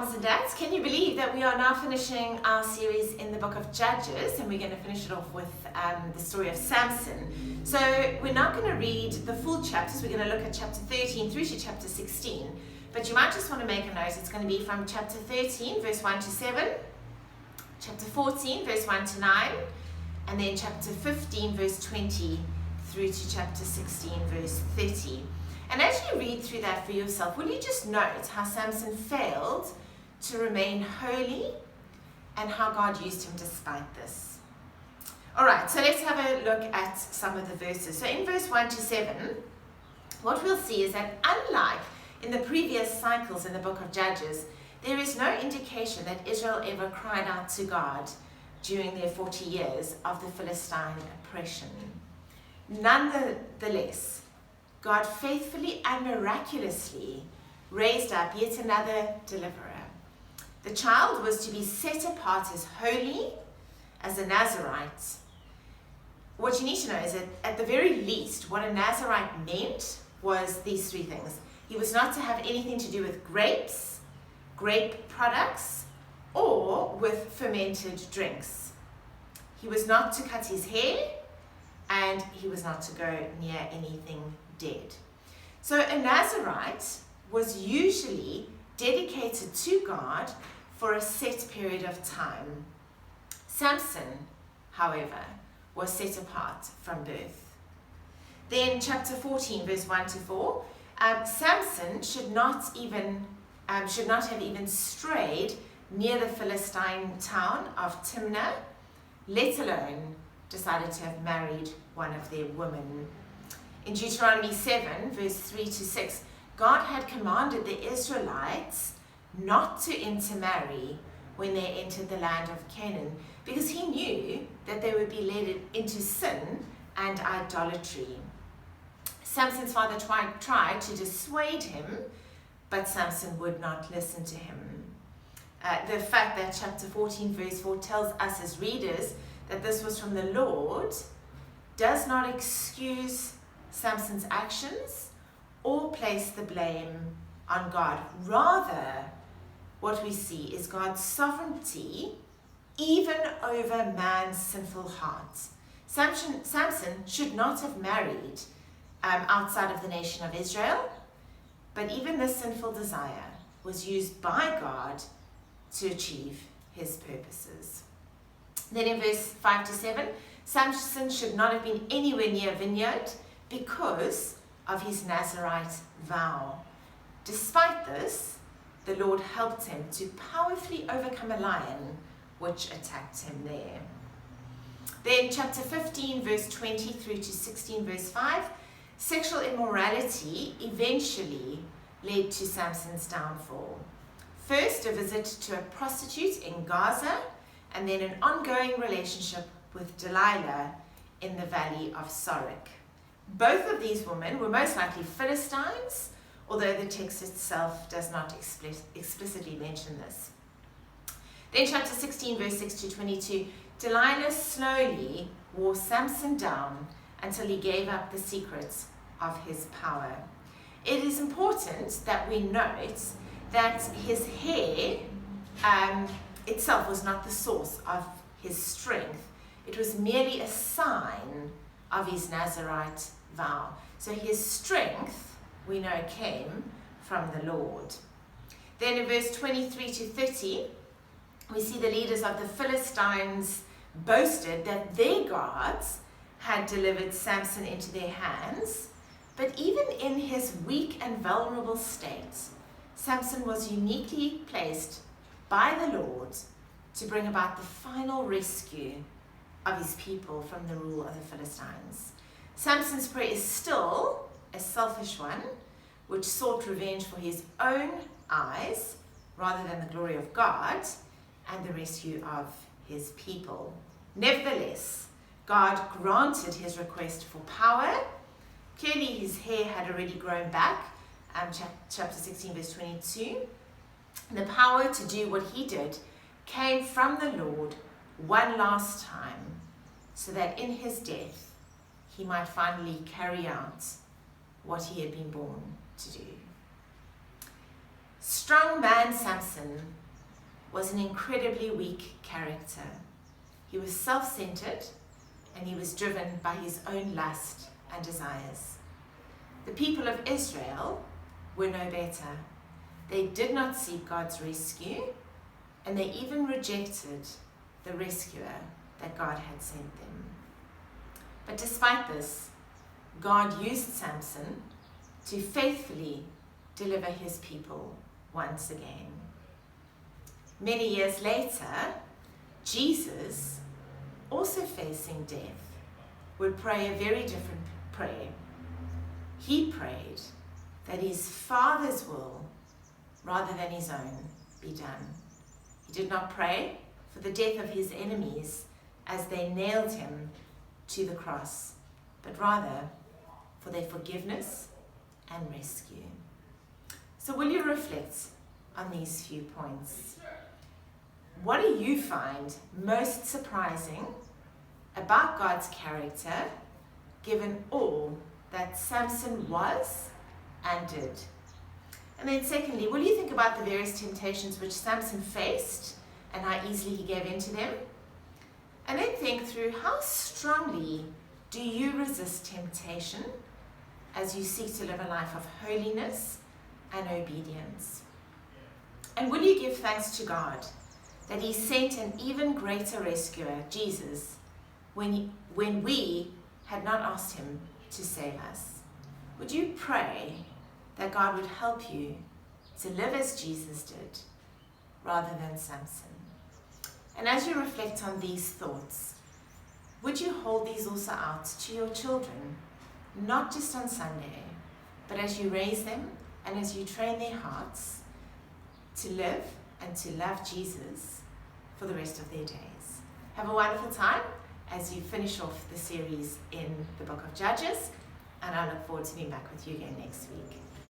moms and dads, can you believe that we are now finishing our series in the book of Judges, and we're going to finish it off with the story of Samson. So we're not going to read the full chapters. We're going to look at chapter 13 through to chapter 16, but you might just want to make a note. It's going to be from chapter 13 verse 1 to 7, chapter 14 verse 1 to 9, and then chapter 15 verse 20 through to chapter 16 verse 30. And as you read through that for yourself, will you just note how Samson failed to remain holy and how God used him despite this? All right, so let's have a look at some of the verses. So in verse 1 to 7, what we'll see is that unlike in the previous cycles in the book of Judges, there is no indication that Israel ever cried out to God during their 40 years of the Philistine oppression. Nonetheless, God faithfully and miraculously raised up yet another deliverer. The child was to be set apart as holy, as a Nazirite. What you need to know is that at the very least, what a Nazirite meant was these three things. He was not to have anything to do with grapes, grape products, or with fermented drinks. He was not to cut his hair, and he was not to go near anything dead. So a Nazirite was usually dedicated to God for a set period of time. Samson, however, was set apart from birth. Then chapter 14 verse 1 to 4, Samson should not have even strayed near the Philistine town of Timnah, let alone decided to have married one of their women. In Deuteronomy 7, verse 3 to 6, God had commanded the Israelites not to intermarry when they entered the land of Canaan, because he knew that they would be led into sin and idolatry. Samson's father tried to dissuade him, but Samson would not listen to him. The fact that chapter 14, verse 4 tells us as readers that this was from the Lord does not excuse Samson's actions or place the blame on God. Rather, what we see is God's sovereignty even over man's sinful heart. Samson should not have married outside of the nation of Israel, but even this sinful desire was used by God to achieve his purposes. Then in verse 5 to 7, Samson should not have been anywhere near a vineyard because of his Nazirite vow. Despite this, the Lord helped him to powerfully overcome a lion which attacked him there. Then chapter 15 verse 20 through to 16 verse 5, sexual immorality eventually led to Samson's downfall. First, a visit to a prostitute in Gaza, and then an ongoing relationship with Delilah in the valley of Sorek. Both of these women were most likely Philistines, although the text itself does not explicitly mention this. Then chapter 16 verse 6 to 22, Delilah slowly wore Samson down until he gave up the secrets of his power. It is important that we note that his hair itself was not the source of his strength. It was merely a sign of his Nazirite vow. So his strength, we know, came from the Lord. Then in verse 23 to 30, we see the leaders of the Philistines boasted that their gods had delivered Samson into their hands. But even in his weak and vulnerable state, Samson was uniquely placed by the Lord to bring about the final rescue of his people from the rule of the Philistines. Samson's prayer is still a selfish one, which sought revenge for his own eyes rather than the glory of God and the rescue of his people. Nevertheless, God granted his request for power. Clearly his hair had already grown back, chapter 16 verse 22. The power to do what he did came from the Lord one last time, so that in his death he might finally carry out what he had been born to do. Strong man Samson was an incredibly weak character. He was self-centered and he was driven by his own lust and desires. The people of Israel were no better. They did not seek God's rescue, and they even rejected the rescuer that God had sent them. But despite this, God used Samson to faithfully deliver his people once again. Many years later, Jesus, also facing death, would pray a very different prayer. He prayed that his Father's will, rather than his own, be done. He did not pray for the death of his enemies as they nailed him to the cross, but rather for their forgiveness and rescue. So will you reflect on these few points? What do you find most surprising about God's character, given all that Samson was and did? And then secondly, will you think about the various temptations which Samson faced and how easily he gave in to them? And then think through, how strongly do you resist temptation as you seek to live a life of holiness and obedience? And will you give thanks to God that he sent an even greater rescuer, Jesus, when we had not asked him to save us? Would you pray that God would help you to live as Jesus did, rather than Samson? And as you reflect on these thoughts, would you hold these also out to your children, not just on Sunday, but as you raise them and as you train their hearts to live and to love Jesus for the rest of their days? Have a wonderful time as you finish off the series in the book of Judges, and I look forward to being back with you again next week.